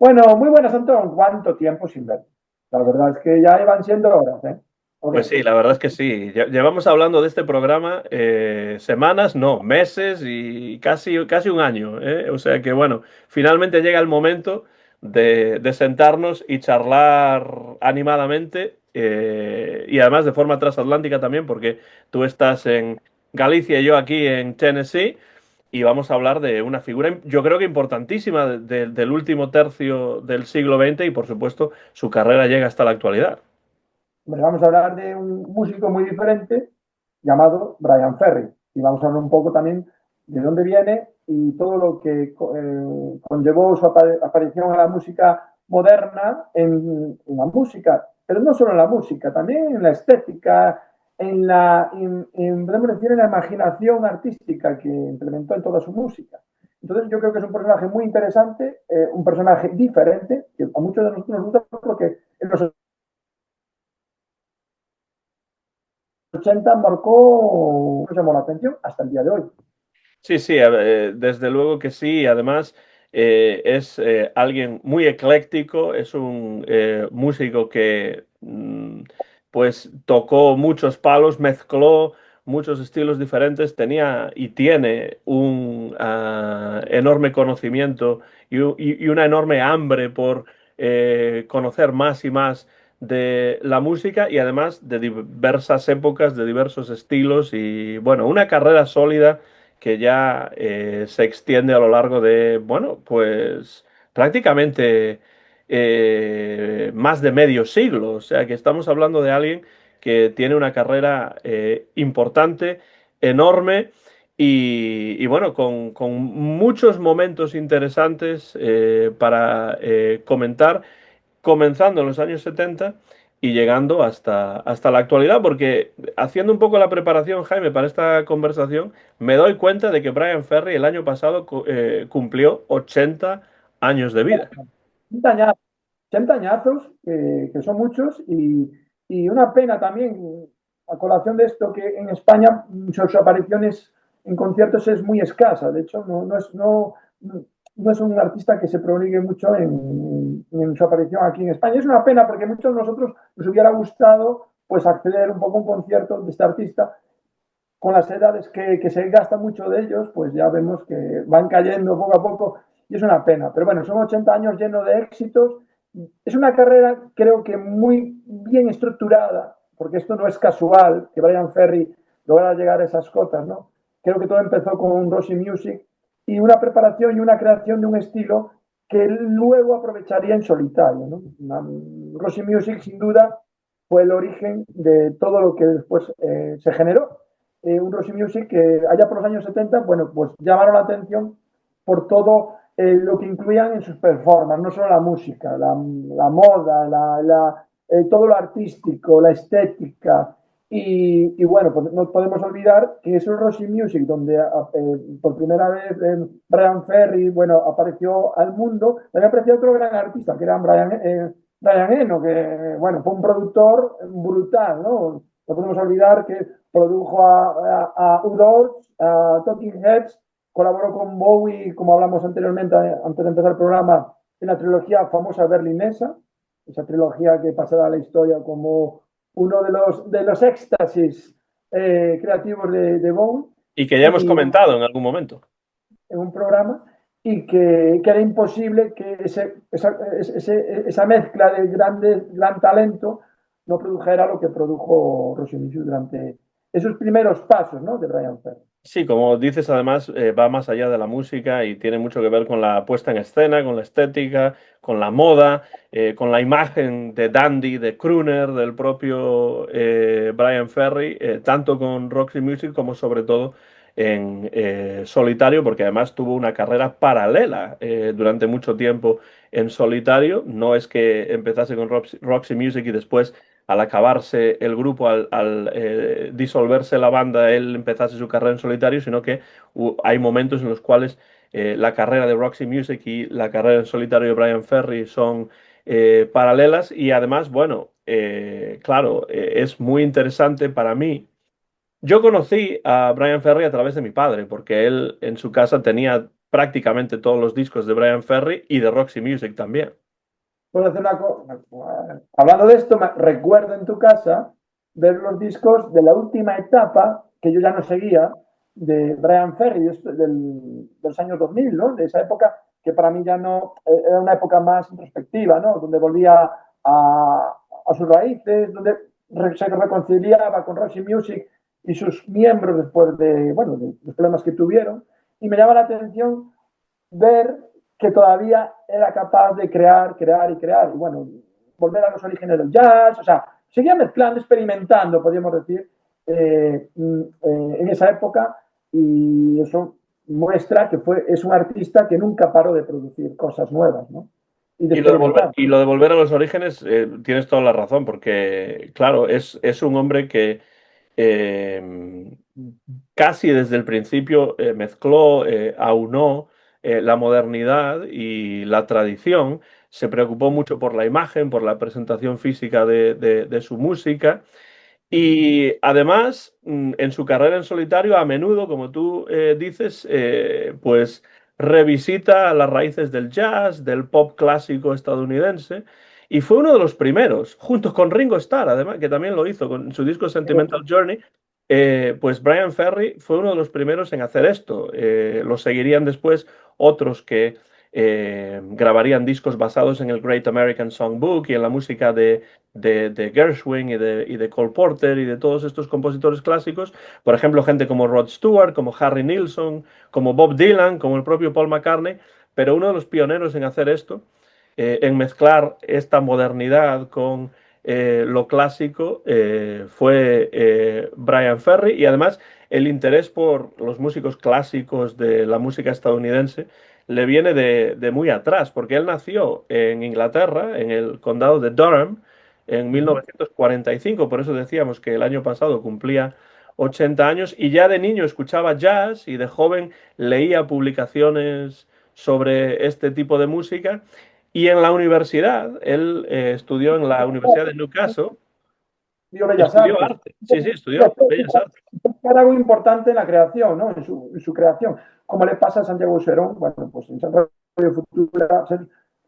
Bueno, muy buenas, Antón. ¿Cuánto tiempo sin ver? La verdad es que ya iban siendo horas, ¿eh? Ok. Pues sí, la verdad es que sí. Llevamos hablando de este programa semanas, no, meses y casi un año, ¿eh? O sea que bueno, finalmente llega el momento de sentarnos y charlar animadamente y además de forma transatlántica también, porque tú estás en Galicia y yo aquí en Tennessee y vamos a hablar de una figura, yo creo que importantísima del último tercio del siglo XX y por supuesto su carrera llega hasta la actualidad. Hombre, vamos a hablar de un músico muy diferente llamado Brian Ferry. Y vamos a hablar un poco también de dónde viene y todo lo que conllevó su aparición en la música moderna, en la música, pero no solo en la música, también en la estética, podemos decir, en la imaginación artística que implementó en toda su música. Entonces yo creo que es un personaje muy interesante, un personaje diferente, que a muchos de nosotros nos gusta porque en los 80 marcó, nos llamó la atención hasta el día de hoy. Sí, sí, desde luego que sí. Además, es alguien muy ecléctico, es un músico que pues tocó muchos palos, mezcló muchos estilos diferentes, tenía y tiene un enorme conocimiento y una enorme hambre por conocer más y más de la música y además de diversas épocas, de diversos estilos y bueno, una carrera sólida que ya se extiende a lo largo de, bueno, pues prácticamente más de medio siglo. O sea que estamos hablando de alguien que tiene una carrera importante, enorme y bueno, con muchos momentos interesantes para comentar comenzando en los años 70 y llegando hasta la actualidad, porque haciendo un poco la preparación, Jaime, para esta conversación, me doy cuenta de que Brian Ferry el año pasado cumplió 80 años de vida. 80 añazos, 80 añazos, que son muchos, y una pena también, a colación de esto, que en España sus apariciones en conciertos es muy escasa. De hecho, no es un artista que se proligue mucho en su aparición aquí en España. Es una pena porque a muchos de nosotros nos hubiera gustado pues acceder un poco a un concierto de este artista. Con las edades que se gasta mucho de ellos, pues ya vemos que van cayendo poco a poco y es una pena. Pero bueno, son 80 años llenos de éxitos. Es una carrera, creo que muy bien estructurada, porque esto no es casual que Brian Ferry lograra llegar a esas cotas, ¿no? Creo que todo empezó con Roxy Music y una preparación y una creación de un estilo que luego aprovecharía en solitario, ¿no? Roxy Music, sin duda, fue el origen de todo lo que después se generó. Un Roxy Music que allá por los años 70, bueno, pues llamaron la atención por todo lo que incluían en sus performances, no solo la música, la moda, todo lo artístico, la estética. Y bueno, pues no podemos olvidar que es un Roxy Music donde por primera vez Brian Ferry, bueno, apareció al mundo. También apareció otro gran artista, que era Brian Eno, que, bueno, fue un productor brutal, ¿no? No podemos olvidar que produjo a U2, a Talking Heads, colaboró con Bowie, como hablamos anteriormente, antes de empezar el programa, en la trilogía famosa berlinesa, esa trilogía que pasará a la historia como uno de los éxtasis creativos de Bowie, Y que ya hemos y comentado en algún momento. en un programa, y que era imposible que esa mezcla de gran talento no produjera lo que produjo Rosy durante esos primeros pasos, ¿no?, de Brian Ferry. Sí, como dices, además va más allá de la música y tiene mucho que ver con la puesta en escena, con la estética, con la moda, con la imagen de dandy, de crooner del propio Brian Ferry, tanto con Roxy Music como sobre todo en solitario, porque además tuvo una carrera paralela durante mucho tiempo en solitario. No es que empezase con Roxy Music y después al acabarse el grupo, al disolverse la banda, él empezase su carrera en solitario, sino que hay momentos en los cuales la carrera de Roxy Music y la carrera en solitario de Brian Ferry son paralelas y además, bueno, claro, es muy interesante para mí. Yo conocí a Brian Ferry a través de mi padre, porque él en su casa tenía prácticamente todos los discos de Brian Ferry y de Roxy Music también. Puedo hacer una cosa. Hablando de esto, recuerdo en tu casa ver los discos de la última etapa que yo ya no seguía de Brian Ferry de los años 2000, ¿no? De esa época que para mí ya no era una época más introspectiva, ¿no? Donde volvía a sus raíces, donde se reconciliaba con Roxy Music y sus miembros después de, bueno, de los problemas que tuvieron. Y me llama la atención ver que todavía era capaz de crear. Y bueno, volver a los orígenes del jazz, o sea, seguía mezclando, experimentando, podríamos decir, en esa época, y eso muestra que es un artista que nunca paró de producir cosas nuevas, ¿no? Y de experimentar. Y lo de volver a los orígenes, tienes toda la razón, porque, claro, es un hombre que eh, casi desde el principio mezcló, aunó la modernidad y la tradición, se preocupó mucho por la imagen, por la presentación física de su música y además, en su carrera en solitario, a menudo, como tú dices, pues revisita las raíces del jazz, del pop clásico estadounidense, y fue uno de los primeros, junto con Ringo Starr, además, que también lo hizo con su disco Sentimental Journey. Pues Brian Ferry fue uno de los primeros en hacer esto. Lo seguirían después otros que grabarían discos basados en el Great American Songbook y en la música de Gershwin y de Cole Porter y de todos estos compositores clásicos. Por ejemplo, gente como Rod Stewart, como Harry Nilsson, como Bob Dylan, como el propio Paul McCartney. Pero uno de los pioneros en hacer esto, en mezclar esta modernidad con lo clásico, fue Brian Ferry. Y además el interés por los músicos clásicos de la música estadounidense le viene de muy atrás, porque él nació en Inglaterra, en el condado de Durham, en 1945. Por eso decíamos que el año pasado cumplía 80 años, y ya de niño escuchaba jazz y de joven leía publicaciones sobre este tipo de música. Y en la universidad, él estudió en la Universidad de Newcastle, Dio Bellas estudió Artes. arte, sí, sí, estudió Bellas Artes. Era algo importante en la creación, ¿no? En su creación. Como le pasa a Santiago Serón, bueno, pues en San Radio Futura, ser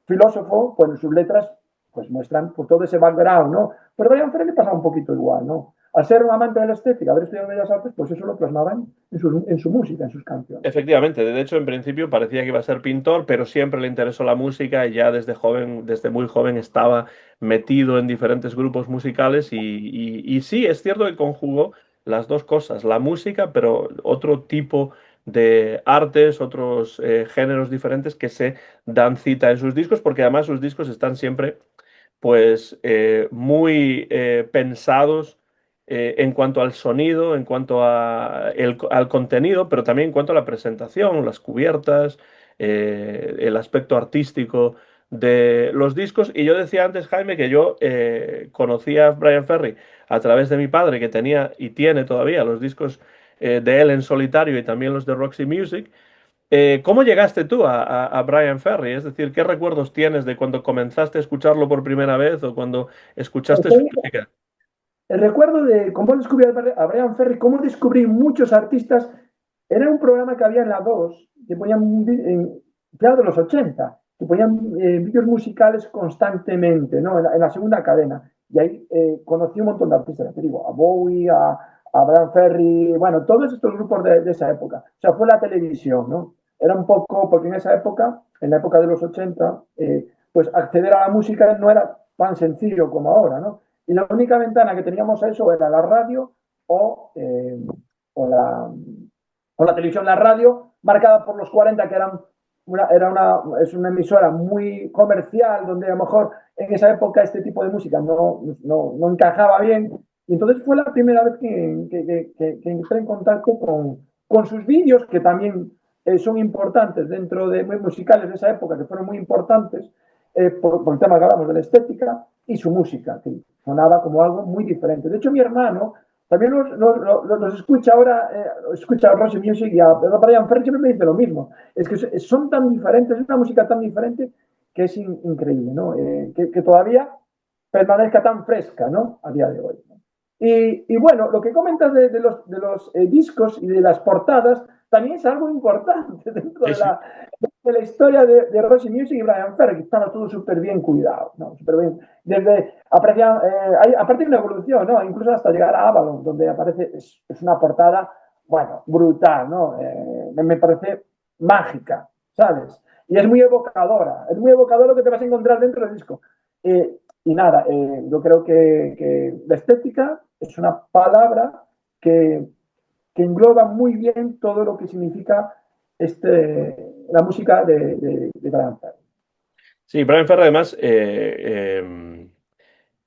filósofo, pues en sus letras pues muestran por todo ese background, ¿no? Pero a Brian Ferry le pasa un poquito igual, ¿no? Al ser un amante de la estética, haber estudiado Bellas Artes, pues eso lo plasmaban en su música, en sus canciones. Efectivamente, de hecho, en principio parecía que iba a ser pintor, pero siempre le interesó la música y ya desde joven, desde muy joven, estaba metido en diferentes grupos musicales y sí, es cierto que conjugó las dos cosas, la música, pero otro tipo de artes, otros géneros diferentes que se dan cita en sus discos, porque además sus discos están siempre pues muy pensados en cuanto al sonido, en cuanto al contenido, pero también en cuanto a la presentación, las cubiertas, el aspecto artístico de los discos. Y yo decía antes, Jaime, que yo conocía a Brian Ferry a través de mi padre, que tenía y tiene todavía los discos de él en solitario y también los de Roxy Music. ¿Cómo llegaste tú a Brian Ferry? Es decir, ¿qué recuerdos tienes de cuando comenzaste a escucharlo por primera vez o cuando escuchaste su música? El recuerdo de cómo descubrí a Brian Ferry, cómo descubrí muchos artistas, era un programa que había en la 2, que ponían, claro, de los 80, que ponían vídeos musicales constantemente, ¿no? En la segunda cadena. Y ahí conocí un montón de artistas, ya te digo, a Bowie, a Brian Ferry, bueno, todos estos grupos de esa época. O sea, fue la televisión, ¿no? Era un poco, porque en esa época, en la época de los 80, pues acceder a la música no era tan sencillo como ahora, ¿no? Y la única ventana que teníamos a eso era la radio o, o, la, o la televisión. La radio, marcada por los 40, que es una emisora muy comercial, donde a lo mejor en esa época este tipo de música no encajaba bien. Y entonces fue la primera vez que entré en contacto con sus vídeos, que también son importantes dentro de musicales de esa época, que fueron muy importantes por el tema que hablamos de la estética, y su música, que sonaba como algo muy diferente. De hecho, mi hermano también los escucha ahora, escucha a Roxy Music y a Brian Ferry, siempre me dice lo mismo. Es que son tan diferentes, es una música tan diferente que es increíble, ¿no? Que todavía permanezca tan fresca, ¿no? A día de hoy, ¿no? Y bueno, lo que comentas de los discos y de las portadas, también es algo importante dentro Sí, sí. de la historia de Roxy Music y Brian Ferry, que estaba todo súper bien cuidado, ¿no? Súper bien. Desde, aparte de una evolución, ¿no? Incluso hasta llegar a Avalon, donde aparece, es una portada, bueno, brutal, ¿no? Me parece mágica, ¿sabes? Y es muy evocadora lo que te vas a encontrar dentro del disco. Y nada, yo creo que la estética es una palabra que, que engloba muy bien todo lo que significa la música de Brian Ferry. Sí, Brian Ferry además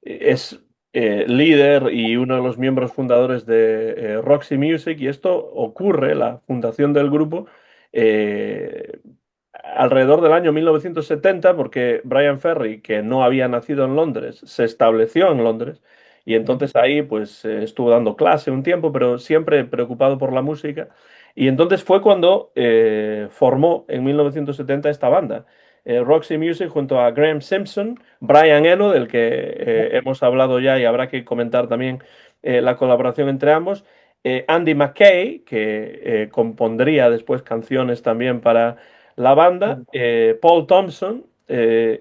es líder y uno de los miembros fundadores de Roxy Music y esto ocurre, la fundación del grupo, eh, alrededor del año 1970 porque Brian Ferry, que no había nacido en Londres, se estableció en Londres y entonces ahí pues estuvo dando clase un tiempo, pero siempre preocupado por la música. Y entonces fue cuando formó en 1970 esta banda, Roxy Music, junto a Graham Simpson, Brian Eno, del que hemos hablado ya y habrá que comentar también la colaboración entre ambos, Andy McKay, que compondría después canciones también para la banda, Paul Thompson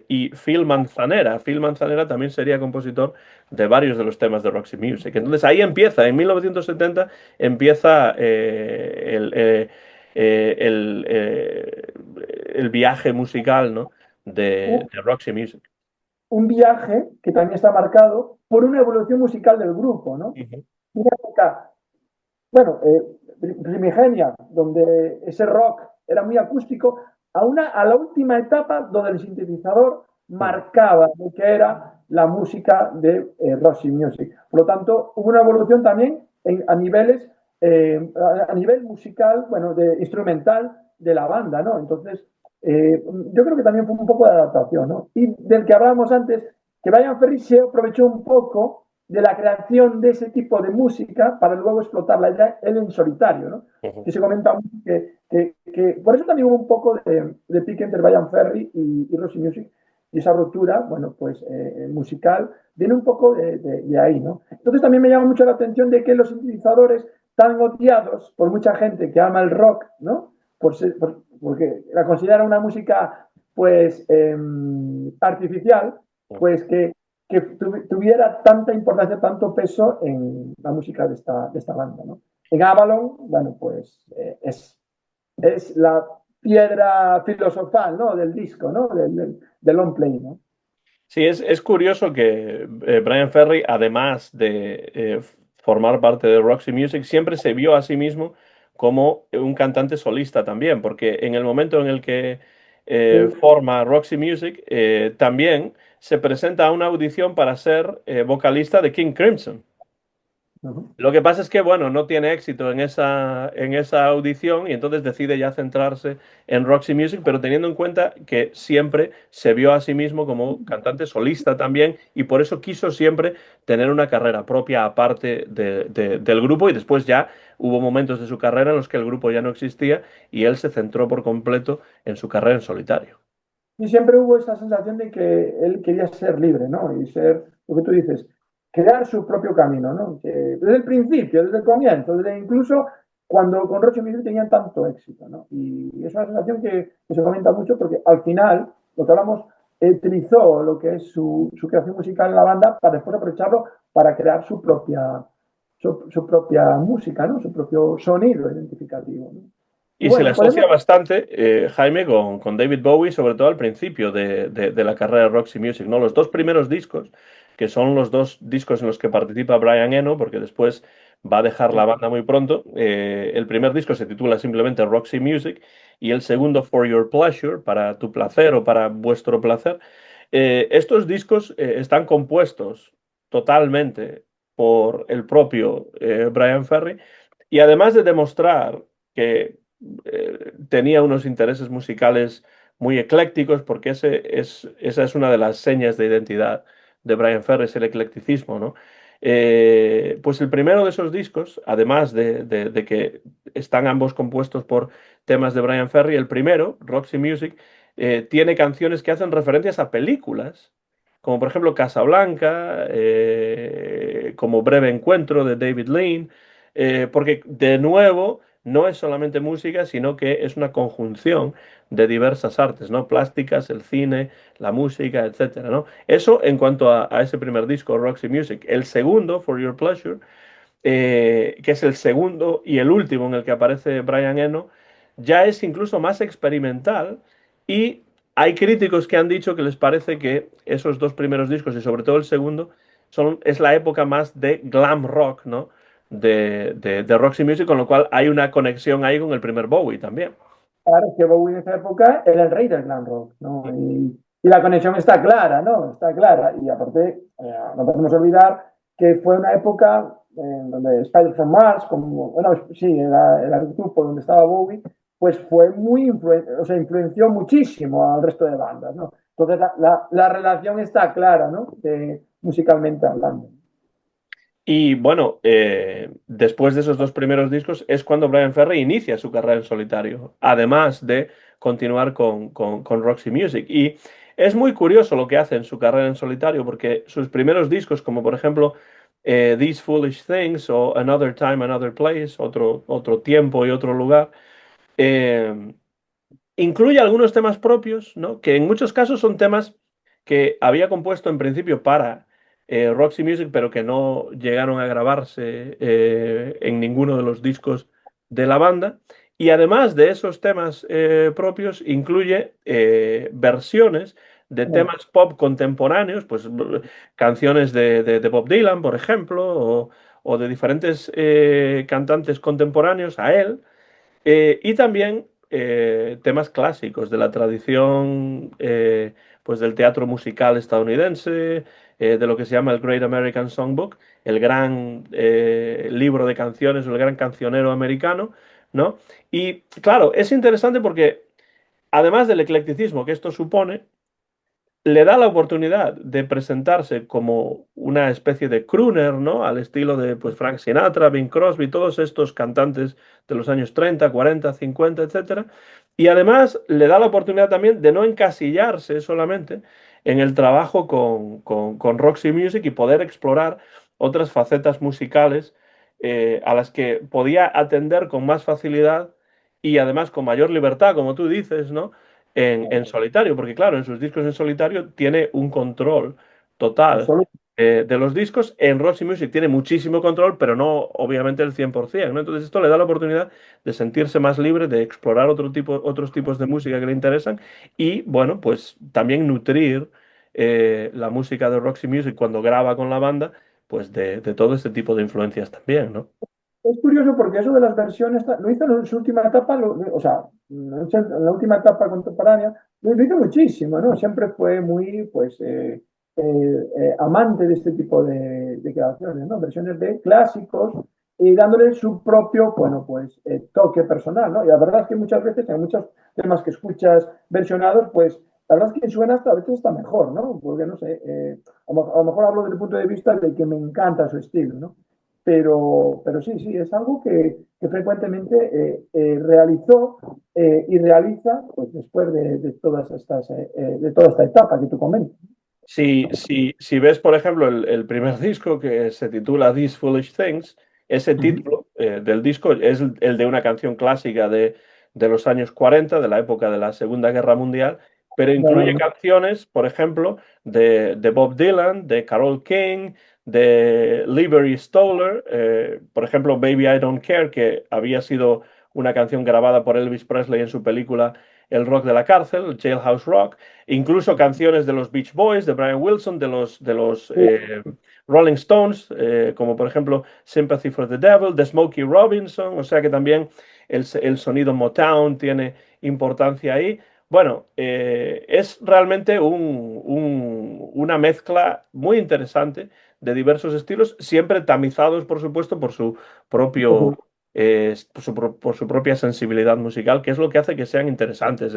y Phil Manzanera. Phil Manzanera también sería compositor de varios de los temas de Roxy Music. Entonces ahí empieza, en 1970 empieza el viaje musical, ¿no? Un, de Roxy Music. un viaje que también está marcado por una evolución musical del grupo, ¿no? Ujú. Una época, bueno, primigenia, donde ese rock era muy acústico, a la última etapa donde el sintetizador Mm. marcaba lo que era la música de Roxy Music. Por lo tanto, hubo una evolución también a niveles, a nivel musical, bueno, de instrumental de la banda, ¿no? Entonces, yo creo que también fue un poco de adaptación, ¿no? Y del que hablábamos antes, que Brian Ferry se aprovechó un poco de la creación de ese tipo de música para luego explotarla ya él en solitario, ¿no? Ujú. Que se comenta mucho por eso también hubo un poco de pique entre Brian Ferry y Roxy Music, y esa ruptura, bueno, pues musical, viene un poco de ahí, ¿no? Entonces también me llama mucho la atención de que los sintetizadores tan odiados por mucha gente que ama el rock, ¿no? Porque la considera una música, pues, artificial, pues que tuviera tanta importancia, tanto peso en la música de esta banda, ¿no? En Avalon, bueno, pues es la piedra filosofal, ¿no? Del disco, ¿no? Del long play, ¿no? Sí, es curioso que Brian Ferry, además de formar parte de Roxy Music, siempre se vio a sí mismo como un cantante solista también, porque en el momento en el que forma Roxy Music, también se presenta a una audición para ser vocalista de King Crimson. Uh-huh. Lo que pasa es que, bueno, no tiene éxito en esa audición y entonces decide ya centrarse en Roxy Music, pero teniendo en cuenta que siempre se vio a sí mismo como cantante solista también y por eso quiso siempre tener una carrera propia aparte del grupo y después ya hubo momentos de su carrera en los que el grupo ya no existía y él se centró por completo en su carrera en solitario. Y siempre hubo esa sensación de que él quería ser libre, ¿no? Y ser, lo que tú dices, crear su propio camino, ¿no? Que desde el principio, desde el comienzo, desde incluso cuando con Roche Music tenían tanto éxito, ¿no? Y es una sensación que se comenta mucho porque al final, lo que hablamos, utilizó lo que es su creación musical en la banda para después aprovecharlo para crear su propia música, ¿no? Su propio sonido identificativo, ¿no? Y Y se le bueno, asocia podemos. bastante, Jaime, con David Bowie, sobre todo al principio de la carrera de Roxy Music, ¿no? Los dos primeros discos, que son los dos discos en los que participa Brian Eno, porque después va a dejar la banda muy pronto. El primer disco se titula simplemente Roxy Music y el segundo For Your Pleasure, para tu placer o para vuestro placer. Estos discos están compuestos totalmente por el propio Brian Ferry y además de demostrar que tenía unos intereses musicales muy eclécticos, porque esa es una de las señas de identidad de Brian Ferry, es el eclecticismo, ¿no? Pues el primero de esos discos, además de que están ambos compuestos por temas de Brian Ferry, el primero, Roxy Music, tiene canciones que hacen referencias a películas, como por ejemplo Casablanca, como Breve Encuentro de David Lean, porque de nuevo no es solamente música, sino que es una conjunción de diversas artes, ¿no? Plásticas, el cine, la música, etcétera, ¿no? Eso en cuanto a ese primer disco, Roxy Music. El segundo, For Your Pleasure, que es el segundo y el último en el que aparece Brian Eno, ya es incluso más experimental y hay críticos que han dicho que les parece que esos dos primeros discos y sobre todo el segundo es la época más de glam rock, ¿no? De Roxy Music, con lo cual hay una conexión ahí con el primer Bowie también. Claro, es que Bowie en esa época era el rey del glam rock, ¿no? Y la conexión está clara, ¿no? Está clara. Y aparte, no podemos olvidar que fue una época donde Spider from Mars, como, bueno, sí, era el grupo donde estaba Bowie, pues fue muy, o sea, influenció muchísimo al resto de bandas, ¿no? Entonces la relación está clara, ¿no? Musicalmente hablando. Y bueno, después de esos dos primeros discos es cuando Brian Ferry inicia su carrera en solitario, además de continuar con Roxy Music. Y es muy curioso lo que hace en su carrera en solitario, porque sus primeros discos, como por ejemplo These Foolish Things o Another Time, Another Place, otro tiempo y otro lugar, eh, incluye algunos temas propios, ¿no? Que en muchos casos son temas que había compuesto en principio para Roxy Music, pero que no llegaron a grabarse en ninguno de los discos de la banda. Y además de esos temas propios, incluye versiones de Bueno, temas pop contemporáneos, pues canciones de Bob Dylan, por ejemplo, o de diferentes cantantes contemporáneos a él. Y también temas clásicos de la tradición pues del teatro musical estadounidense, de lo que se llama el Great American Songbook, el gran libro de canciones o el gran cancionero americano, ¿no? Y claro, es interesante porque además del eclecticismo que esto supone, le da la oportunidad de presentarse como una especie de crooner, ¿no? Al estilo de pues, Frank Sinatra, Bing Crosby, todos estos cantantes de los años 30, 40, 50, etcétera. Y además le da la oportunidad también de no encasillarse solamente en el trabajo con Roxy Music y poder explorar otras facetas musicales a las que podía atender con más facilidad y además con mayor libertad, como tú dices, ¿no? En solitario, porque claro, en sus discos en solitario tiene un control total absolutamente. de los discos. En Roxy Music tiene muchísimo control, pero no obviamente el 100%, ¿no? Entonces esto le da la oportunidad de sentirse más libre, de explorar otros tipos de música que le interesan y, bueno, pues también nutrir la música de Roxy Music cuando graba con la banda, pues de todo este tipo de influencias también, ¿no? Es curioso porque eso de las versiones lo hizo en su última etapa, o sea, en la última etapa contemporánea, lo hizo muchísimo, ¿no? Siempre fue muy, pues, amante de este tipo de creaciones, ¿no? Versiones de clásicos y dándole su propio, bueno, pues, toque personal, ¿no? Y la verdad es que muchas veces, en muchos temas que escuchas versionados, pues, la verdad es que suena hasta a veces está mejor, ¿no? Porque, no sé, a lo mejor hablo desde el punto de vista de que me encanta su estilo, ¿no? Pero sí, sí, es algo que frecuentemente realizó y realiza pues, después de todas estas, de toda esta etapa que tú comentas. Si ves, por ejemplo, el primer disco que se titula These Foolish Things, ese Uh -huh. título del disco es el de una canción clásica de los años 40, de la época de la Segunda Guerra Mundial, pero incluye Bueno, canciones, por ejemplo, de Bob Dylan, de Carole King, de Liberty Stoller, por ejemplo, Baby I Don't Care, que había sido una canción grabada por Elvis Presley en su película El Rock de la Cárcel, Jailhouse Rock. Incluso canciones de los Beach Boys, de Brian Wilson, de los sí, Rolling Stones, como por ejemplo Sympathy for the Devil, de Smokey Robinson, o sea que también el sonido Motown tiene importancia ahí. Bueno, es realmente una mezcla muy interesante de diversos estilos, siempre tamizados, por supuesto, por su propio, por su propia sensibilidad musical, que es lo que hace que sean interesantes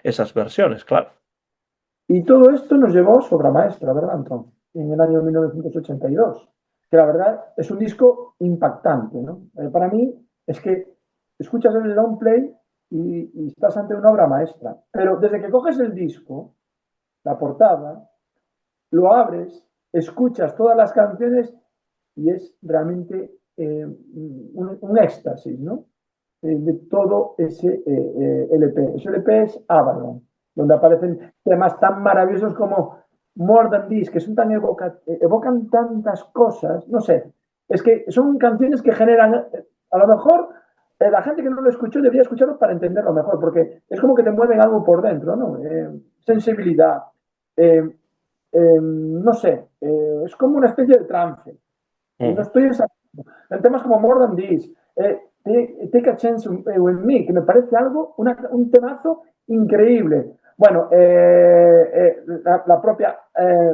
esas versiones, claro. y todo esto nos llevó a su obra maestra, ¿verdad, Antón? En el año 1982, que la verdad es un disco impactante, ¿no? Para mí es que escuchas el long play y estás ante una obra maestra, pero desde que coges el disco, la portada, lo abres, escuchas todas las canciones y es realmente un éxtasis, ¿no? de todo ese LP. Ese LP es Avalon, donde aparecen temas tan maravillosos como More Than This, que son tan evocan tantas cosas, no sé, es que son canciones que generan, a lo mejor la gente que no lo escuchó debería escucharlo para entenderlo mejor, porque es como que te mueven algo por dentro, ¿no? Sensibilidad, eh, no sé, es como una especie de trance. No Ujú. estoy en temas como More Than This, Take a Chance with Me, que me parece algo, un temazo increíble. Bueno, la propia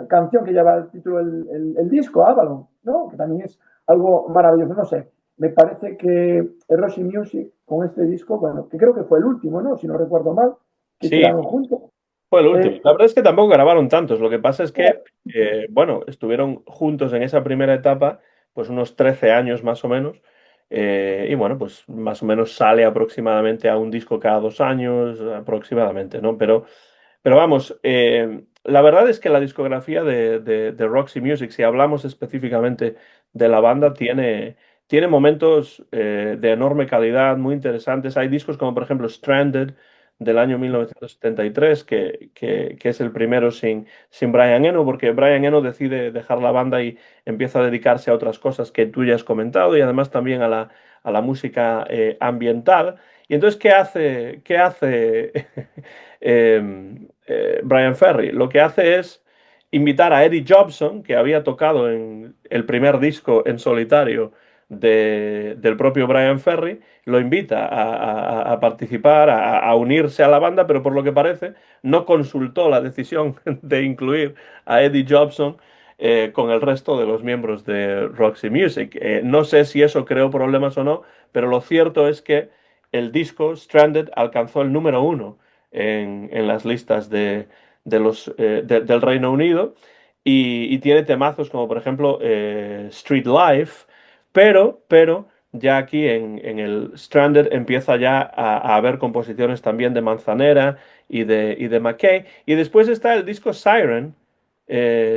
canción que lleva el título el disco, Avalon, ¿no? Que también es algo maravilloso, no sé. Me parece que Roxy Music con este disco, bueno, que creo que fue el último, ¿no? Si no recuerdo mal, que Sí, tiraron juntos. fue el último. Eh, La verdad es que tampoco grabaron tantos. Lo que pasa es que, bueno, estuvieron juntos en esa primera etapa, pues unos 13 años más o menos. Y bueno, pues más o menos sale aproximadamente a un disco cada 2 años, aproximadamente, ¿no? Pero vamos, la verdad es que la discografía de Roxy Music, si hablamos específicamente de la banda, tiene momentos de enorme calidad, muy interesantes. Hay discos como por ejemplo Stranded del año 1973, que es el primero sin Brian Eno, porque Brian Eno decide dejar la banda y empieza a dedicarse a otras cosas que tú ya has comentado y además también a la música ambiental. Y entonces, ¿qué hace Brian Ferry? Lo que hace es invitar a Eddie Jobson, que había tocado en el primer disco en solitario del propio Brian Ferry, lo invita a participar, a unirse a la banda, pero por lo que parece no consultó la decisión de incluir a Eddie Jobson con el resto de los miembros de Roxy Music. No sé si eso creó problemas o no, pero lo cierto es que el disco Stranded alcanzó el número uno en las listas del Reino Unido y tiene temazos como por ejemplo Street Life, pero ya aquí en el Stranded empieza ya a haber composiciones también de Manzanera y de McKay. Y después está el disco Siren,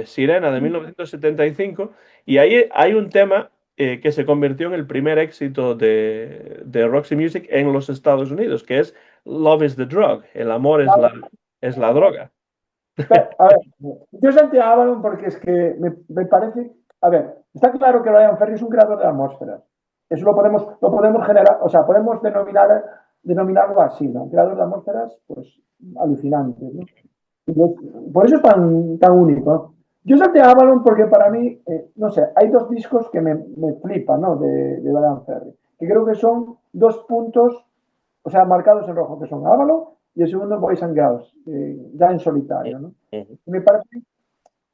Sirena de 1975, y ahí hay un tema que se convirtió en el primer éxito de Roxy Music en los Estados Unidos, que es Love is the Drug, el amor es la droga. A ver, yo salté a Avalon porque es que me parece. A ver, está claro que Ryan Ferry es un creador de atmósferas. Eso lo podemos generar, o sea, podemos denominarlo así, ¿no? Un creador de atmósferas, pues, alucinante, ¿no? Por eso es tan único, ¿no? Yo salté a Avalon porque para mí, no sé, hay dos discos que me flipan, ¿no? De Ryan Ferry, que creo que son dos puntos, o sea, marcados en rojo, que son Avalon y el segundo Boys and Girls, ya en solitario, ¿no? Me parece,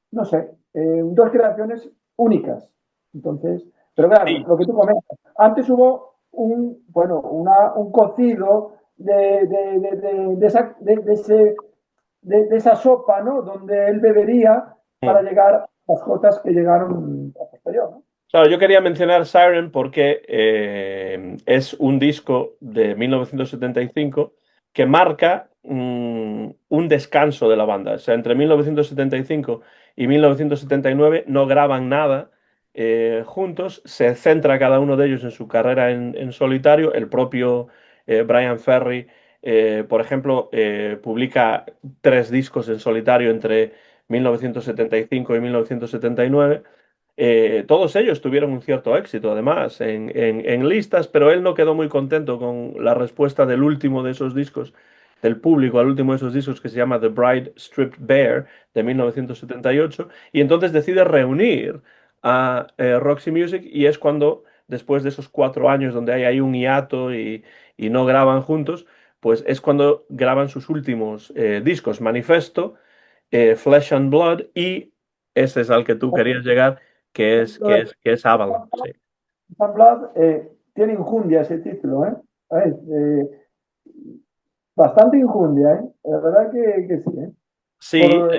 no sé, dos creaciones únicas. Entonces, pero claro, Sí, lo que tú comentas, antes hubo un cocido de esa sopa, ¿no? Donde él bebería para llegar a las cotas que llegaron a posterior, ¿no? claro, yo quería mencionar Siren porque es un disco de 1975 que marca un descanso de la banda. O sea, entre 1975 y 1979 no graban nada juntos, se centra cada uno de ellos en su carrera en solitario. El propio Brian Ferry, por ejemplo, publica 3 discos en solitario entre 1975 y 1979. Todos ellos tuvieron un cierto éxito, además, en listas, pero él no quedó muy contento con la respuesta del último de esos discos, del público al último de esos discos que se llama The Bride Stripped Bare de 1978, y entonces decide reunir a Roxy Music y es cuando, después de esos 4 años donde hay ahí un hiato y no graban juntos, pues es cuando graban sus últimos discos, Manifesto, Flesh and Blood y ese es al que tú querías llegar que es, Lo de que es, que es Avalon, sí. Fan Blood, tiene injundia ese título, ¿eh? Bastante injundia, ¿eh? La verdad que sí, ¿eh? Sí, Por,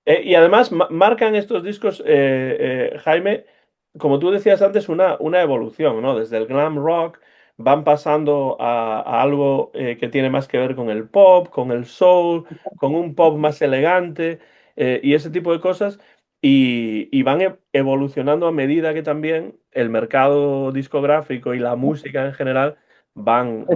y además marcan estos discos, Jaime, como tú decías antes, una evolución, ¿no? Desde el glam rock van pasando a algo que tiene más que ver con el pop, con el soul, con un pop más elegante y ese tipo de cosas, y van evolucionando a medida que también el mercado discográfico y la música en general van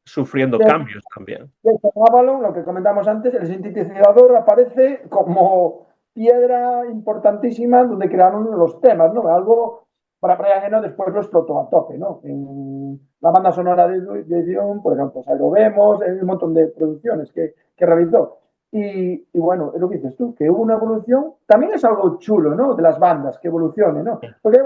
sufriendo cambios también. En Avalon, lo que comentamos antes, el sintetizador aparece como piedra importantísima donde crearon los temas, ¿no? Algo para Brian Eno después lo explotó a tope, ¿no? En la banda sonora de Dion, por ejemplo, pues ahí lo vemos, en un montón de producciones que realizó. Bueno, es lo que dices tú, que hubo una evolución, también es algo chulo, ¿no? De las bandas, que evolucionen, ¿no? Porque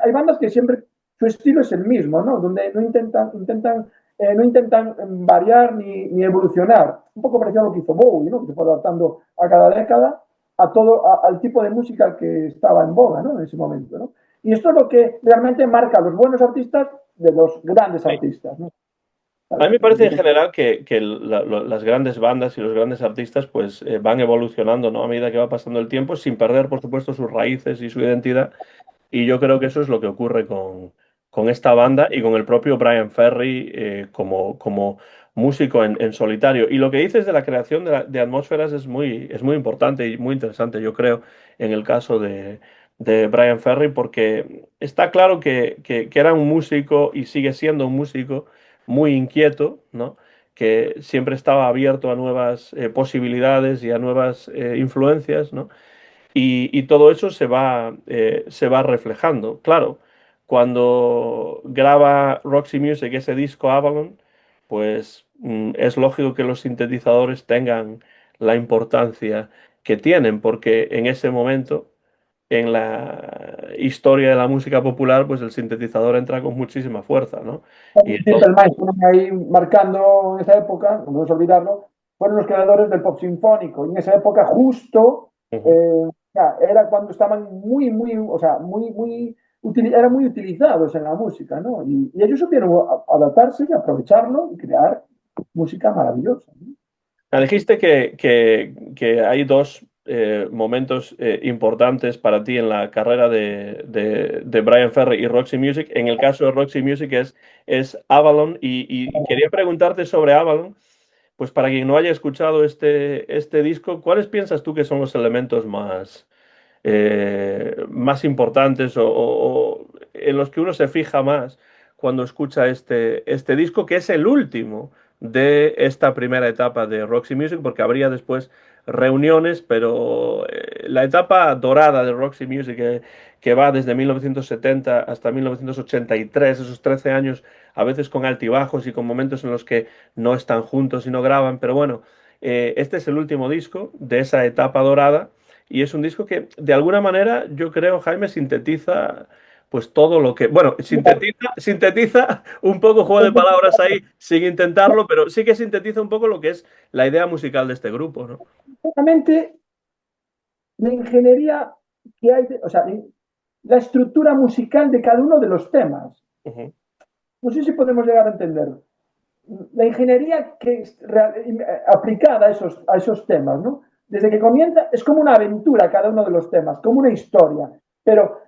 hay bandas que siempre su estilo es el mismo, ¿no? Donde no no intentan variar ni evolucionar. Un poco parecido a lo que hizo Bowie, ¿no? Que se fue adaptando a cada década al tipo de música que estaba en boga, ¿no? En ese momento, ¿no? Y esto es lo que realmente marca a los buenos artistas de los grandes artistas, ¿no? A mí me parece en general que las grandes bandas y los grandes artistas pues van evolucionando, ¿no? A medida que va pasando el tiempo, sin perder, por supuesto, sus raíces y su identidad. Y yo creo que eso es lo que ocurre con esta banda y con el propio Brian Ferry como músico en solitario. Y lo que dices de la creación de atmósferas es muy importante y muy interesante, yo creo, en el caso de Brian Ferry, porque está claro que era un músico y sigue siendo un músico muy inquieto, ¿no? Que siempre estaba abierto a nuevas posibilidades y a nuevas influencias, ¿no? Y todo eso se va reflejando. Claro, cuando graba Roxy Music ese disco Avalon, pues es lógico que los sintetizadores tengan la importancia que tienen, porque en ese momento, en la historia de la música popular, pues el sintetizador entra con muchísima fuerza, ¿no? Y Simple Minds, fueron ahí marcando en esa época, no podemos olvidarlo, fueron los creadores del pop sinfónico. Y en esa época justo era cuando estaban o sea, eran muy utilizados en la música, ¿no? Y ellos supieron adaptarse y aprovecharlo y crear música maravillosa, ¿no? Dijiste que hay dos momentos importantes para ti en la carrera de Brian Ferry y Roxy Music. En el caso de Roxy Music es Avalon y quería preguntarte sobre Avalon, pues para quien no haya escuchado este disco, ¿cuáles piensas tú que son los elementos más importantes o en los que uno se fija más cuando escucha este disco, que es el último de esta primera etapa de Roxy Music, porque habría después reuniones, pero la etapa dorada de Roxy Music, que va desde 1970 hasta 1983, esos 13 años, a veces con altibajos y con momentos en los que no están juntos y no graban, pero bueno, este es el último disco de esa etapa dorada y es un disco que, de alguna manera, yo creo, Jaime, sintetiza pues todo lo que, bueno, sintetiza un poco juego de palabras ahí sin intentarlo, pero sí que sintetiza un poco lo que es la idea musical de este grupo, ¿no? Realmente, la ingeniería que hay, o sea, la estructura musical de cada uno de los temas. Ujú. No sé si podemos llegar a entenderlo. La ingeniería que es aplicada a esos temas, ¿no? Desde que comienza es como una aventura cada uno de los temas, como una historia, pero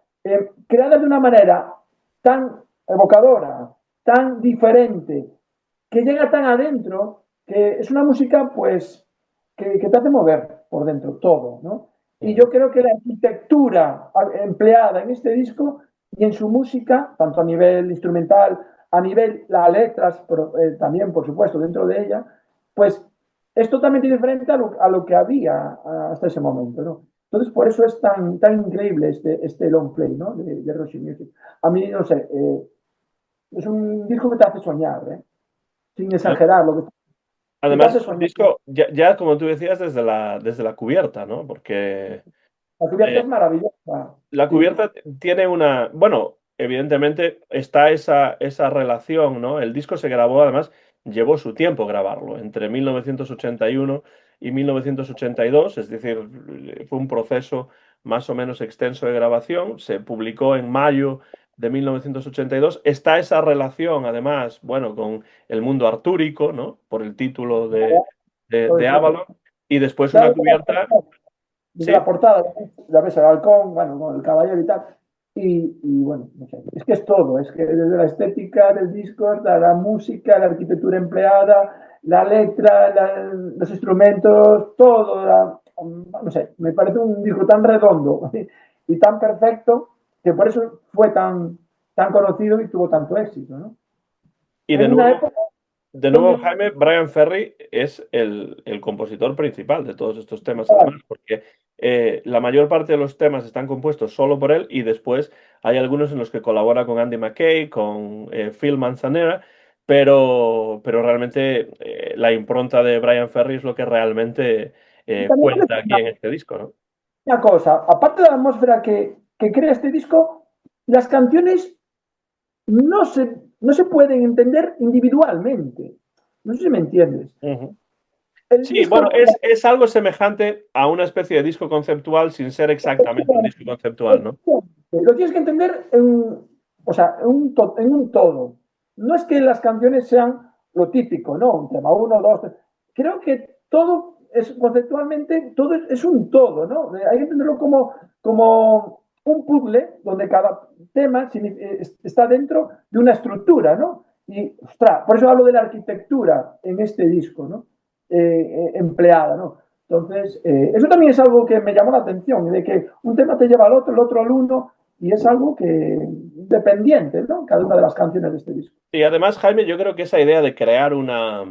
creada de una manera tan evocadora, tan diferente, que llega tan adentro, que es una música pues que te hace mover por dentro todo, ¿no? Y yo creo que la arquitectura empleada en este disco y en su música, tanto a nivel instrumental, a nivel las letras, pero, también, por supuesto, dentro de ella, pues es totalmente diferente a lo que había hasta ese momento, ¿no? Entonces, por eso es tan increíble este long play, ¿no? De Roxy Music. A mí, no sé, es un disco que te hace soñar, ¿eh? Sin exagerar, que te Además, hace es un soñar. disco, ya como tú decías, desde la cubierta, ¿no? Porque La cubierta eh, es maravillosa. la Sí. cubierta tiene una, bueno, evidentemente está esa relación, ¿no? El disco se grabó, además, llevó su tiempo grabarlo, entre 1981 y 1982, es decir, fue un proceso más o menos extenso de grabación, se publicó en mayo de 1982, está esa relación, además, bueno, con el mundo artúrico, ¿no? Por el título de Avalon, y después una Claro, cubierta, desde la sí. portada, la ves el halcón, bueno, con el caballero y tal. Bueno, no sé, es que es todo, es que desde la estética del disco hasta la música, la arquitectura empleada, la letra, los instrumentos, todo, no sé, me parece un disco tan redondo y tan perfecto que por eso fue tan conocido y tuvo tanto éxito, ¿no? Y en una época de nuevo, donde Jaime, Brian Ferry es el compositor principal de todos estos temas, además, porque la mayor parte de los temas están compuestos solo por él y después hay algunos en los que colabora con Andy McKay, con Phil Manzanera, pero realmente la impronta de Brian Ferry es lo que realmente también cuenta aquí en este disco, ¿no? una cosa, aparte de la atmósfera que crea este disco, las canciones no se pueden entender individualmente. No sé si me entiendes. Ujú. El Sí, bueno, disco, es algo semejante a una especie de disco conceptual sin ser exactamente un disco conceptual, ¿no? lo tienes que entender o sea, en un todo. No es que las canciones sean lo típico, ¿no? Un tema, uno, dos, tres. Creo que todo es conceptualmente, todo es un todo, ¿no? Hay que entenderlo como un puzzle donde cada tema está dentro de una estructura, ¿no? Y, ostras, por eso hablo de la arquitectura en este disco, ¿no? Empleada, ¿no? Entonces, eso también es algo que me llamó la atención, de que un tema te lleva al otro, el otro al uno, y es algo que dependiente, ¿no? Cada una de las canciones de este disco. Y además, Jaime, yo creo que esa idea de crear una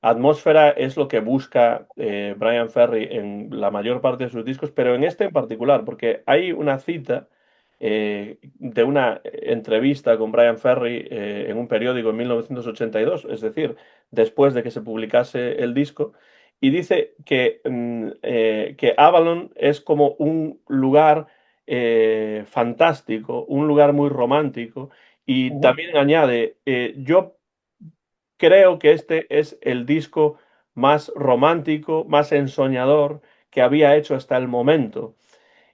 atmósfera es lo que busca Brian Ferry en la mayor parte de sus discos, pero en este en particular, porque hay una cita de una entrevista con Brian Ferry en un periódico en 1982, es decir, después de que se publicase el disco, y dice que Avalon es como un lugar fantástico, un lugar muy romántico, y Uh-huh. también añade, yo creo que este es el disco más romántico, más ensoñador que había hecho hasta el momento.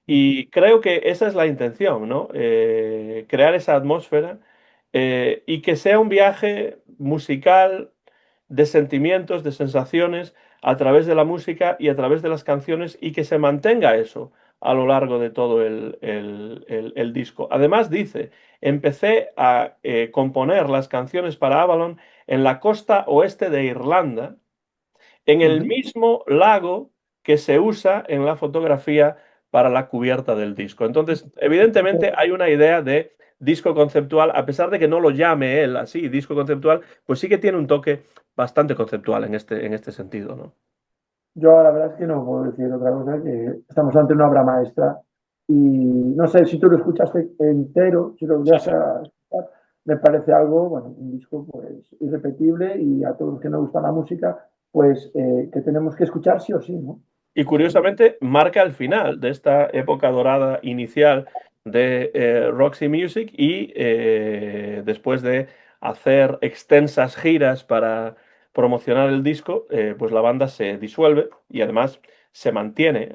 Y creo que esa es la intención, ¿no? Crear esa atmósfera y que sea un viaje musical de sentimientos, de sensaciones a través de la música y a través de las canciones y que se mantenga eso a lo largo de todo el disco. Además dice, empecé a componer las canciones para Avalon en la costa oeste de Irlanda, en el Uh-huh. mismo lago que se usa en la fotografía para la cubierta del disco. Entonces, evidentemente hay una idea de disco conceptual, a pesar de que no lo llame él así, disco conceptual, pues sí que tiene un toque bastante conceptual en este sentido, ¿no? Yo la verdad es que no puedo decir otra cosa que estamos ante una obra maestra y no sé si tú lo escuchaste entero, si lo Sí, volvías sí. a escuchar, me parece algo, bueno, un disco pues irrepetible y a todos los que nos gusta la música, pues que tenemos que escuchar sí o sí, ¿no? Y curiosamente marca el final de esta época dorada inicial de Roxy Music y después de hacer extensas giras para promocionar el disco, pues la banda se disuelve y además se mantiene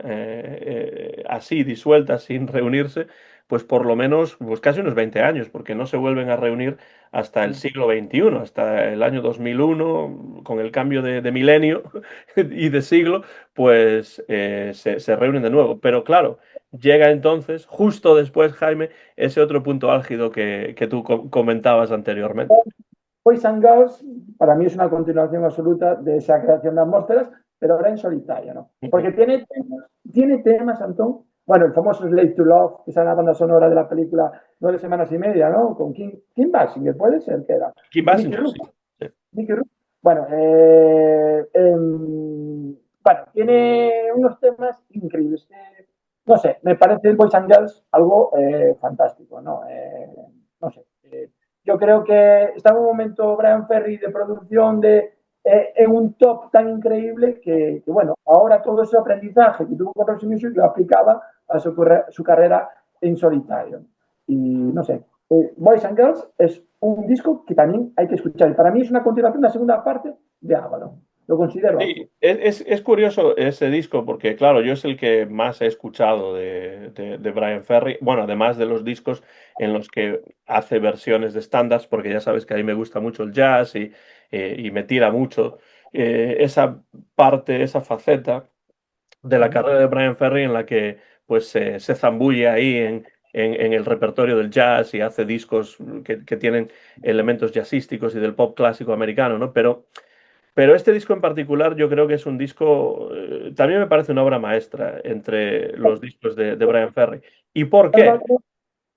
así disuelta sin reunirse, pues por lo menos pues casi unos 20 años, porque no se vuelven a reunir hasta el siglo XXI, hasta el año 2001, con el cambio de milenio y de siglo pues se reúnen de nuevo. Pero claro, llega entonces, justo después, Jaime, ese otro punto álgido que tú comentabas anteriormente. Boys and Girls para mí es una continuación absoluta de esa creación de atmósferas, pero ahora en solitario, ¿no? Porque tiene temas, Antón. Bueno, el famoso Slave to Love, que es la banda sonora de la película 9 semanas y media, ¿no? Con Kim Basinger, puede ser que era. Kim Y Mickey Basinger, Rourke. sí. Sí. Mickey Rourke. Bueno, bueno, tiene unos temas increíbles. No sé, me parece Boys and Girls algo fantástico, ¿no? No sé. Yo creo que está en un momento Brian Ferry de producción en un top tan increíble que, bueno, ahora todo ese aprendizaje que tuvo con Roxy Music lo aplicaba a su carrera en solitario. Y no sé, Boys and Girls es un disco que también hay que escuchar. Y para mí es una continuación de la segunda parte de Avalon. Lo considero así. Sí, es curioso ese disco porque, claro, yo es el que más he escuchado de Brian Ferry. Bueno, además de los discos en los que hace versiones de estándares, porque ya sabes que a mí me gusta mucho el jazz y me tira mucho esa parte, esa faceta de la carrera de Brian Ferry en la que pues se zambulle ahí en el repertorio del jazz y hace discos que tienen elementos jazzísticos y del pop clásico americano, ¿no? Pero este disco en particular yo creo que es un disco, también me parece una obra maestra entre los discos de Brian Ferry. ¿Y por qué?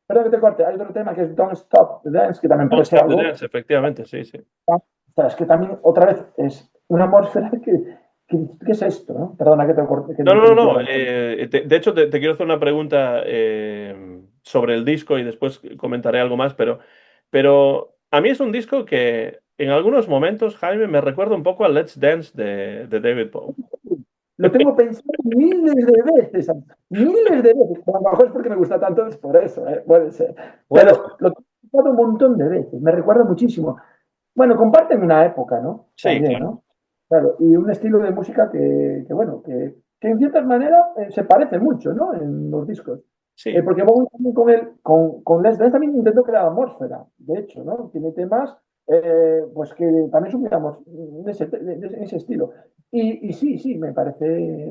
Perdón, perdón que te corte, hay otro tema que es Don't Stop the Dance, que también Don't puede ser Stop the algo. Dance, efectivamente, sí, sí. O sea, es que también, otra vez, es una atmósfera ¿qué es esto? ¿No? Perdona que te corte, que No, te no, no, no. interrumpa. De hecho, te quiero hacer una pregunta sobre el disco y después comentaré algo más, pero a mí es un disco que en algunos momentos, Jaime, me recuerda un poco al Let's Dance de David Bowie. Lo tengo pensado miles de veces. A lo mejor es porque me gusta tanto, es por eso, puede ser. Puede ser. Pero lo tengo pensado un montón de veces, me recuerda muchísimo. Bueno, comparten una época, ¿no? Sí, También, claro. ¿no? Claro, y un estilo de música bueno, que en cierta manera se parece mucho, ¿no? En los discos. Sí, Porque Bowie también con él, con Les Dance también intentó crear atmósfera, de hecho, ¿no? Tiene temas, pues que también son, digamos, en ese estilo. Y sí, sí, me parece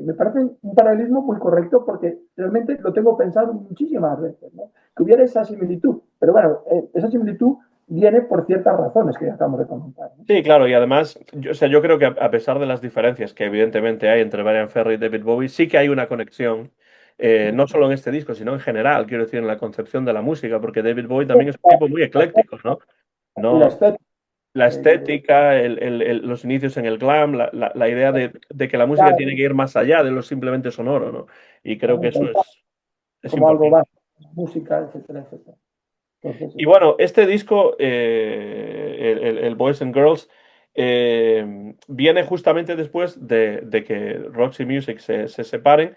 un paralelismo muy correcto porque realmente lo tengo pensado muchísimas veces, ¿no? Que hubiera esa similitud. Pero bueno, esa similitud viene por ciertas razones que ya acabamos de comentar, ¿no? sí, claro. Y además, o sea, yo creo que a pesar de las diferencias que evidentemente hay entre Brian Ferry y David Bowie, sí que hay una conexión, no solo en este disco, sino en general, quiero decir, en la concepción de la música, porque David Bowie también es un tipo muy ecléctico, ¿no? Y la No, estética. la eh, estética, los inicios en el glam, la idea de que la música tiene que ir más allá de lo simplemente sonoro, ¿no? Y creo que eso es como algo importante. básico, música, etcétera, etcétera. Entonces, Y bueno, este disco, el Boys and Girls, viene justamente después de que Roxy Music se separen.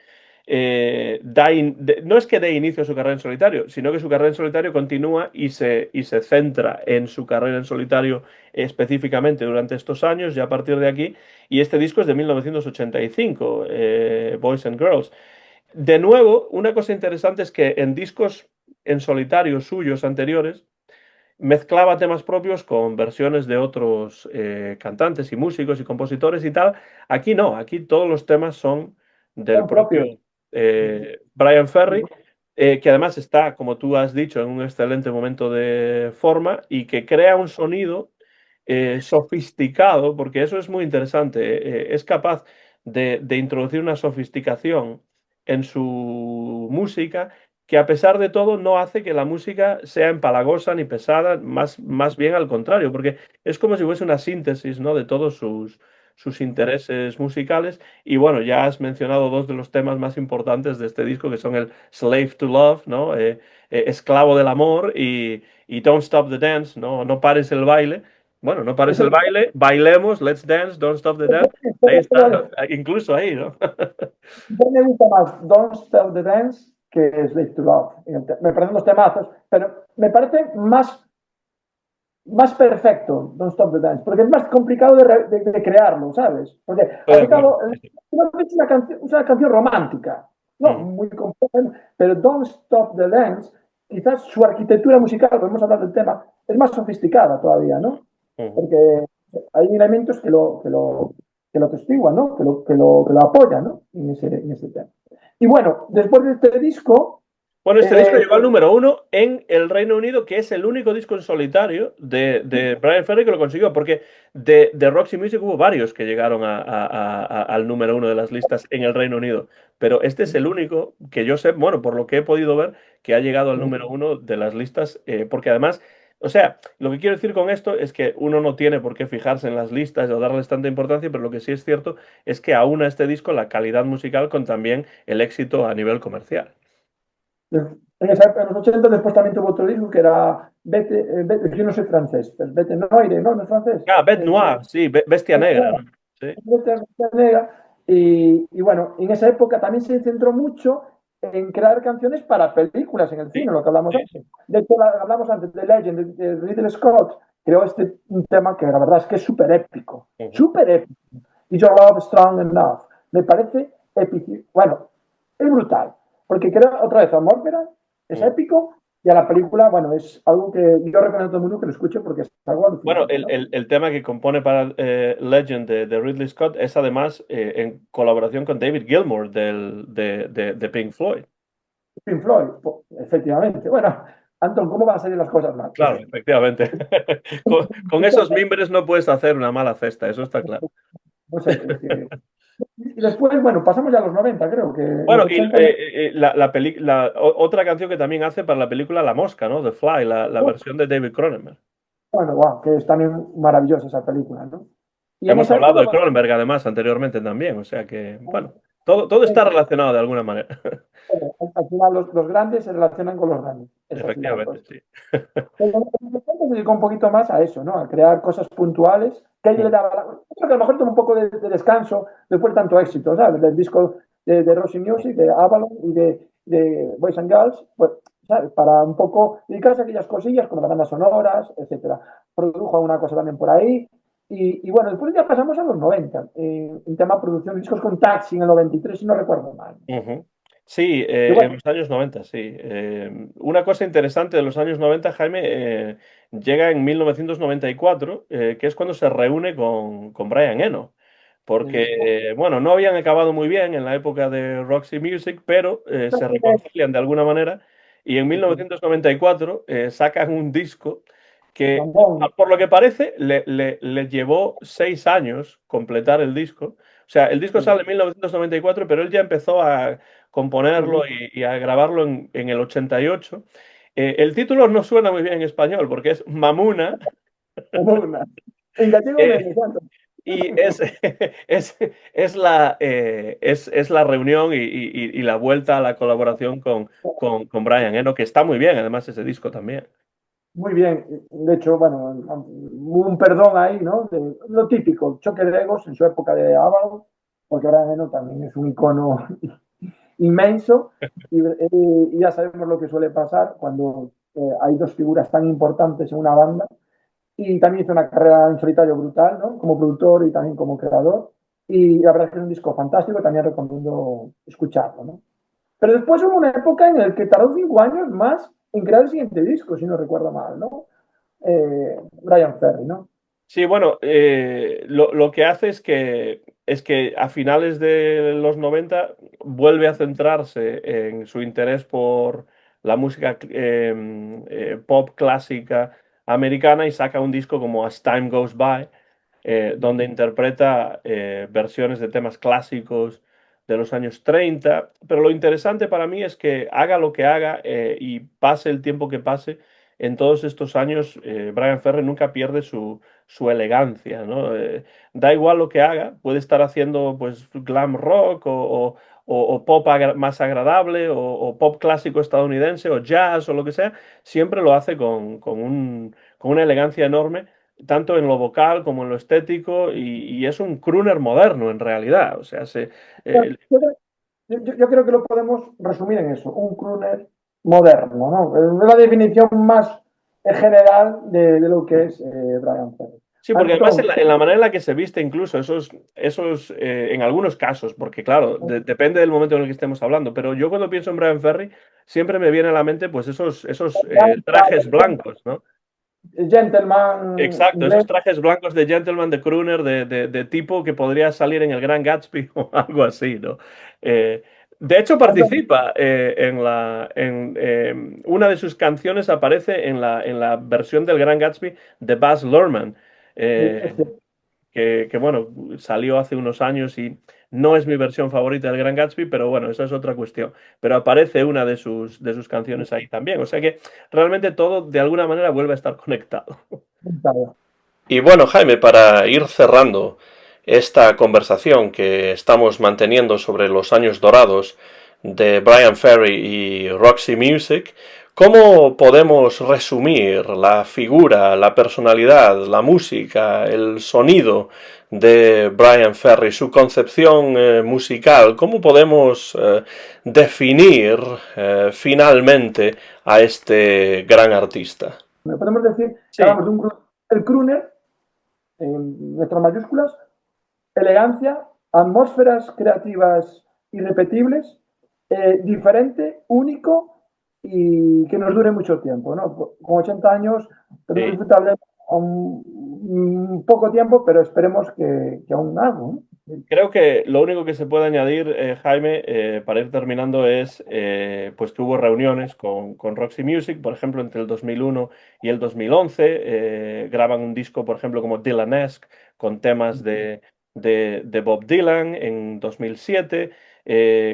No es que dé inicio a su carrera en solitario, sino que su carrera en solitario continúa y se centra en su carrera en solitario específicamente durante estos años, ya a partir de aquí. Y este disco es de 1985, Boys and Girls. De nuevo, una cosa interesante es que en discos en solitario suyos anteriores, mezclaba temas propios con versiones de otros cantantes y músicos y compositores y tal. Aquí no, aquí todos los temas son del son propios. propio Brian Ferry, que además está, como tú has dicho, en un excelente momento de forma y que crea un sonido sofisticado, porque eso es muy interesante. Es capaz de introducir una sofisticación en su música que a pesar de todo no hace que la música sea empalagosa ni pesada, más bien al contrario, porque es como si fuese una síntesis, ¿no? De todos sus intereses musicales. Y bueno, ya has mencionado dos de los temas más importantes de este disco, que son el Slave to Love, ¿no? Esclavo del amor y Don't Stop the Dance, ¿no? No pares el baile. Bueno, no pares Eso el baile, bailemos, let's dance, don't stop the dance. Ahí está, incluso ahí, ¿no? me gusta más Don't Stop the Dance que Slave to Love. Me parecen los temazos, pero me parece más perfecto Don't Stop the Dance, porque es más complicado de crearlo, ¿sabes? Porque Estoy al de fin y al acuerdo. cabo, es una canción romántica, no Mm, muy compleja, pero Don't Stop the Dance, quizás su arquitectura musical, podemos hablar del tema, es más sofisticada todavía, ¿no? mm. Porque hay elementos que lo testiguan, ¿no? Que lo apoyan, ¿no? En ese tema. Y bueno, después de este disco, Bueno, este disco eh, llegó al número uno en el Reino Unido, que es el único disco en solitario de Brian Ferry que lo consiguió, porque de Roxy Music hubo varios que llegaron al número uno de las listas en el Reino Unido, pero este es el único que yo sé, bueno, por lo que he podido ver, que ha llegado al número uno de las listas, porque además, o sea, lo que quiero decir con esto es que uno no tiene por qué fijarse en las listas o darles tanta importancia, pero lo que sí es cierto es que aúna este disco la calidad musical con también el éxito a nivel comercial. en los 80 después también tuvo otro disco que era yo no soy francés, pero Bete Noire, ¿no? No es francés. Ah, Bête Noire, sí, Bestia Negra, ¿no? Sí, Y bueno, en esa época también se centró mucho en crear canciones para películas en el sí, cine, lo que hablamos sí. antes. De hecho, hablamos antes de Legend, de Ridley Scott, creó un tema que la verdad es que es súper épico, Ujú. súper épico. Is Your Love Strong Enough? Me parece épico. Bueno, es brutal, porque crea otra vez atmósfera, es Mm. épico, y a la película, bueno, es algo que yo recomiendo a todo el mundo que lo escuche porque es algo Bueno, alucinante, ¿no? el tema que compone para Legend de Ridley Scott es además en colaboración con David Gilmour de Pink Floyd. Pink Floyd, efectivamente. Bueno, Anton, ¿cómo van a salir las cosas mal? Claro, efectivamente. Con esos mimbres no puedes hacer una mala cesta, eso está claro. No sé, es que Y después, bueno, pasamos ya a los 90, creo que los Bueno, y 80 ya. otra canción que también hace para la película La Mosca, ¿no? The Fly, la versión de David Cronenberg. Bueno, wow, que es también maravillosa esa película, ¿no? Y en Hemos esa hablado época, de bueno, Cronenberg además anteriormente también, o sea que, bueno, todo está relacionado de alguna manera. al final los grandes se relacionan con los grandes. Es así la Efectivamente, cosa. sí. Pero se dedicó un poquito más a eso, ¿no? A crear cosas puntuales que él le daba. Yo creo que a lo mejor tuvo un poco de descanso después de tanto éxito, ¿sabes? Del disco de Roxy Music, de Avalon y de Boys and Girls, pues, ¿sabes? Para un poco dedicarse a aquellas cosillas como las bandas sonoras, etcétera. Produjo alguna cosa también por ahí. Y bueno, después ya pasamos a los 90, en tema de producción, discos con Taxi en el 93, si no recuerdo mal. Ujú. Sí, Y en bueno, los años 90, sí. Una cosa interesante de los años 90, Jaime, llega en 1994, que es cuando se reúne con Brian Eno. Porque, bueno, no habían acabado muy bien en la época de Roxy Music, pero se reconcilian de alguna manera y en 1994 sacan un disco que, Ramón, por lo que parece, le llevó 6 años completar el disco. O sea, el disco sale en 1994, pero él ya empezó a componerlo y a grabarlo en el 88. El título no suena muy bien en español porque es Mamuna. una. En gallego me eh, encanta. y es, es la reunión y la vuelta a la colaboración con Brian Eno, que está muy bien, además, ese disco también. Muy bien. De hecho, bueno, hubo un perdón ahí, ¿no? De, lo típico, choque de egos en su época de Avalon, porque ahora Eno también es un icono inmenso y ya sabemos lo que suele pasar cuando hay dos figuras tan importantes en una banda. Y también hizo una carrera en solitario brutal, ¿no? Como productor y también como creador. Y la verdad es que es un disco fantástico, también recomiendo escucharlo, ¿no? Pero después hubo una época en la que tardó 5 años más en crear el siguiente disco, si no recuerdo mal, ¿no? Brian Ferry, ¿no? Sí, bueno, lo que hace es que a finales de los 90 vuelve a centrarse en su interés por la música pop clásica americana y saca un disco como As Time Goes By, donde interpreta versiones de temas clásicos de los años 30. Pero lo interesante para mí es que haga lo que haga y pase el tiempo que pase, en todos estos años Brian Ferry nunca pierde su elegancia, ¿no? Da igual lo que haga, puede estar haciendo pues glam rock o pop más agradable o pop clásico estadounidense o jazz o lo que sea, siempre lo hace con una elegancia enorme tanto en lo vocal como en lo estético, y es un crooner moderno en realidad. O sea, Bueno, eh, yo creo que lo podemos resumir en eso, un crooner moderno, ¿no? Es la definición más general de lo que es Brian Ferry. sí, porque además en Entonces, la manera en la que se viste, incluso en algunos casos, porque claro, depende del momento en el que estemos hablando, pero yo cuando pienso en Brian Ferry, siempre me viene a la mente pues esos trajes blancos, ¿no? gentleman Exacto, inglés. esos trajes blancos de gentleman, de crooner, de tipo que podría salir en el Gran Gatsby o algo así, ¿no? Eh, de hecho, participa una de sus canciones aparece en la versión del Gran Gatsby de Baz Luhrmann, eh, bueno, salió hace unos años y no es mi versión favorita del Gran Gatsby, pero bueno, esa es otra cuestión. Pero aparece una de sus canciones ahí también, o sea que realmente todo de alguna manera vuelve a estar conectado. Y bueno, Jaime, para ir cerrando esta conversación que estamos manteniendo sobre los años dorados de Brian Ferry y Roxy Music, ¿cómo podemos resumir la figura, la personalidad, la música, el sonido de Brian Ferry, su concepción musical? ¿Cómo podemos definir finalmente a este gran artista? Podemos decir que Sí. hablamos de el crooner, en letras mayúsculas, elegancia, atmósferas creativas irrepetibles, diferente, único y que nos dure mucho tiempo, ¿no? Con 80 años podemos Sí. disfrutar de un poco tiempo, pero esperemos que aún algo, ¿no? Creo que lo único que se puede añadir, Jaime, para ir terminando, es pues que hubo reuniones con Roxy Music, por ejemplo, entre el 2001 y el 2011. Graban un disco, por ejemplo, como Dylanesque, con temas de Bob Dylan en 2007,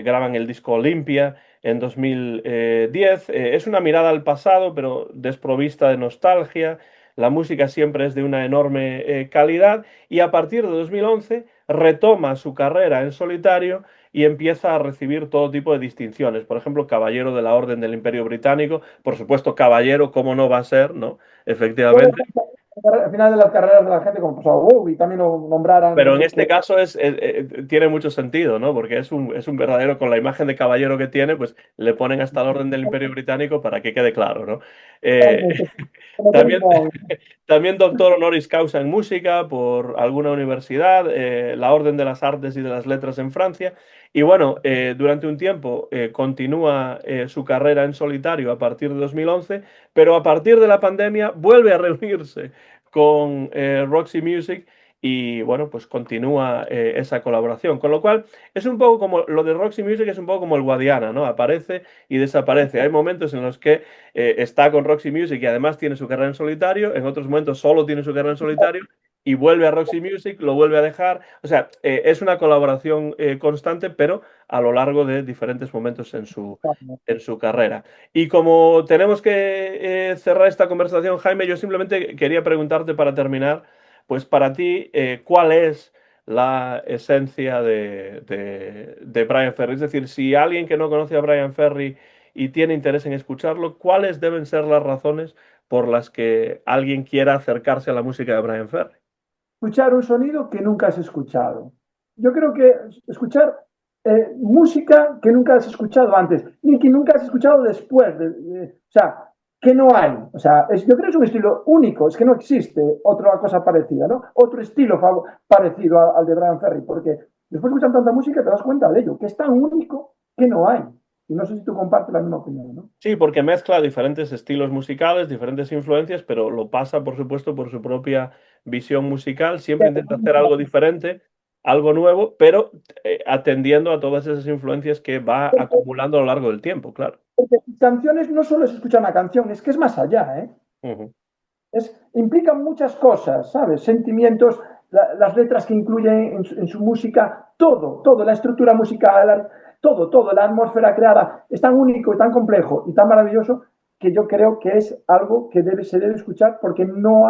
graban el disco Olympia en 2010. Es una mirada al pasado, pero desprovista de nostalgia. La música siempre es de una enorme calidad y a partir de 2011 retoma su carrera en solitario y empieza a recibir todo tipo de distinciones. Por ejemplo, Caballero de la Orden del Imperio Británico, por supuesto, caballero, ¿cómo no va a ser, no? Bueno, Efectivamente. al final de las carreras de la gente, como pasó a Bowie, también lo nombraran, Pero no en sé este qué. caso tiene mucho sentido, ¿no? Porque es un verdadero, con la imagen de caballero que tiene, pues le ponen hasta el orden del Imperio Británico para que quede claro, ¿no? Eh, Como James también, Bond. también doctor honoris causa en música por alguna universidad, la Orden de las Artes y de las Letras en Francia. Y bueno, durante un tiempo continúa su carrera en solitario a partir de 2011, pero a partir de la pandemia vuelve a reunirse con Roxy Music y bueno, pues continúa esa colaboración. Con lo cual, es un poco como lo de Roxy Music, es un poco como el Guadiana, ¿no? Aparece y desaparece. Hay momentos en los que está con Roxy Music y además tiene su carrera en solitario, en otros momentos solo tiene su carrera en solitario y vuelve a Roxy Music, lo vuelve a dejar. O sea, es una colaboración constante, pero a lo largo de diferentes momentos en su carrera. Y como tenemos que cerrar esta conversación, Jaime, yo simplemente quería preguntarte para terminar, pues para ti, ¿cuál es la esencia de Brian Ferry? Es decir, si alguien que no conoce a Brian Ferry y tiene interés en escucharlo, ¿cuáles deben ser las razones por las que alguien quiera acercarse a la música de Brian Ferry? Escuchar un sonido que nunca has escuchado. Yo creo que escuchar música que nunca has escuchado antes, ni que nunca has escuchado después. O sea, que no hay. O sea, yo creo que es un estilo único, es que no existe otra cosa parecida, ¿no? Otro estilo parecido al de Brian Ferry, porque después de escuchar tanta música te das cuenta de ello, que es tan único que no hay. Y no sé si tú compartes la misma opinión, ¿no? Sí, porque mezcla diferentes estilos musicales, diferentes influencias, pero lo pasa, por supuesto, por su propia visión musical. Siempre intenta hacer algo diferente, algo nuevo, pero atendiendo a todas esas influencias que va acumulando a lo largo del tiempo, claro. Porque canciones no solo es escuchar una canción, es que es más allá, ¿eh? Ujú. Implican muchas cosas, ¿sabes? Sentimientos, las letras que incluyen en su música, todo, la estructura musical, todo, la atmósfera creada, es tan único y tan complejo y tan maravilloso que yo creo que es algo que se debe escuchar porque no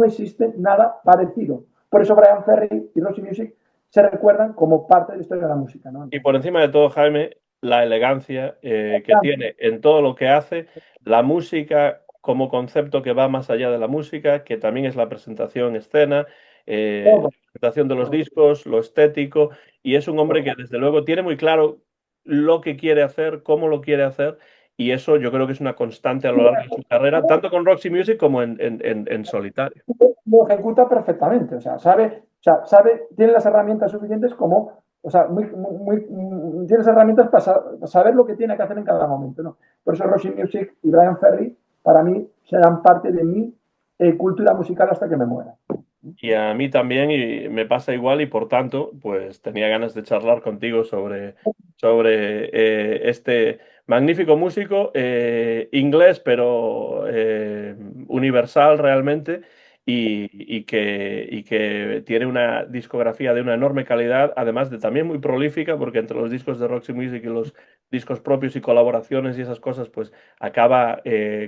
existe nada parecido. Por eso Brian Ferry y Roxy Music se recuerdan como parte de la historia de la música, ¿no? Y por encima de todo, Jaime, la elegancia que tiene en todo lo que hace, la música como concepto que va más allá de la música, que también es la presentación en escena, Todo, la presentación de los todo, discos, lo estético, y es un hombre que todo. desde luego tiene muy claro lo que quiere hacer, cómo lo quiere hacer, y eso yo creo que es una constante a lo largo de su carrera, tanto con Roxy Music como en solitario. Lo ejecuta perfectamente, sabe, tiene las herramientas suficientes como, o sea, tiene las herramientas para saber lo que tiene que hacer en cada momento, ¿no? Por eso Roxy Music y Brian Ferry, para mí, serán parte de mi cultura musical hasta que me muera. Y a mí también, y me pasa igual, y por tanto, pues tenía ganas de charlar contigo sobre este magnífico músico inglés, pero universal realmente, y que tiene una discografía de una enorme calidad, además de también muy prolífica, porque entre los discos de Roxy Music y los discos propios y colaboraciones y esas cosas, pues acaba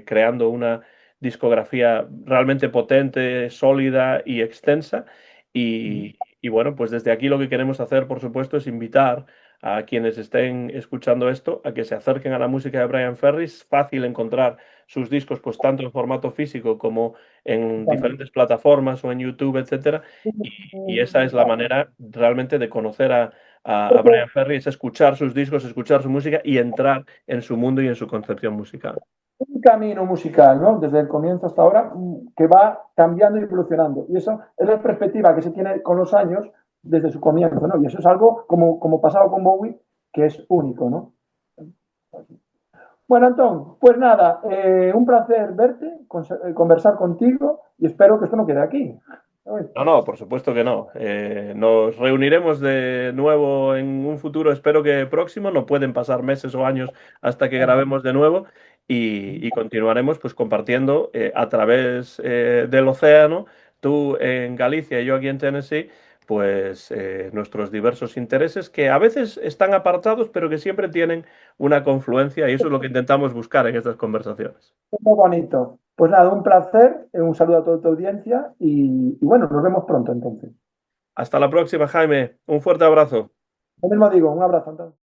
creando una discografía realmente potente, sólida y extensa. Y bueno, pues desde aquí lo que queremos hacer, por supuesto, es invitar a quienes estén escuchando esto a que se acerquen a la música de Brian Ferry. Es fácil encontrar sus discos, pues tanto en formato físico como en diferentes plataformas o en YouTube, etcétera. Y esa es la manera realmente de conocer a Porque Brian Ferry, es escuchar sus discos, escuchar su música y entrar en su mundo y en su concepción musical. un camino musical, ¿no? Desde el comienzo hasta ahora, que va cambiando y evolucionando. Y eso es la perspectiva que se tiene con los años desde su comienzo, ¿no? Y eso es algo como pasado con Bowie, que es único, ¿no? Bueno, Antón, pues nada, un placer verte, conversar contigo y espero que esto no quede aquí. No, no, por supuesto que no. Nos reuniremos de nuevo en un futuro, espero que próximo. No pueden pasar meses o años hasta que grabemos de nuevo y continuaremos pues compartiendo a través del océano, tú en Galicia y yo aquí en Tennessee, pues nuestros diversos intereses que a veces están apartados, pero que siempre tienen una confluencia y eso es lo que intentamos buscar en estas conversaciones. Muy bonito. Pues nada, un placer, un saludo a toda tu audiencia y bueno, nos vemos pronto entonces. Hasta la próxima, Jaime. Un fuerte abrazo. Lo mismo digo, un abrazo, Antonio.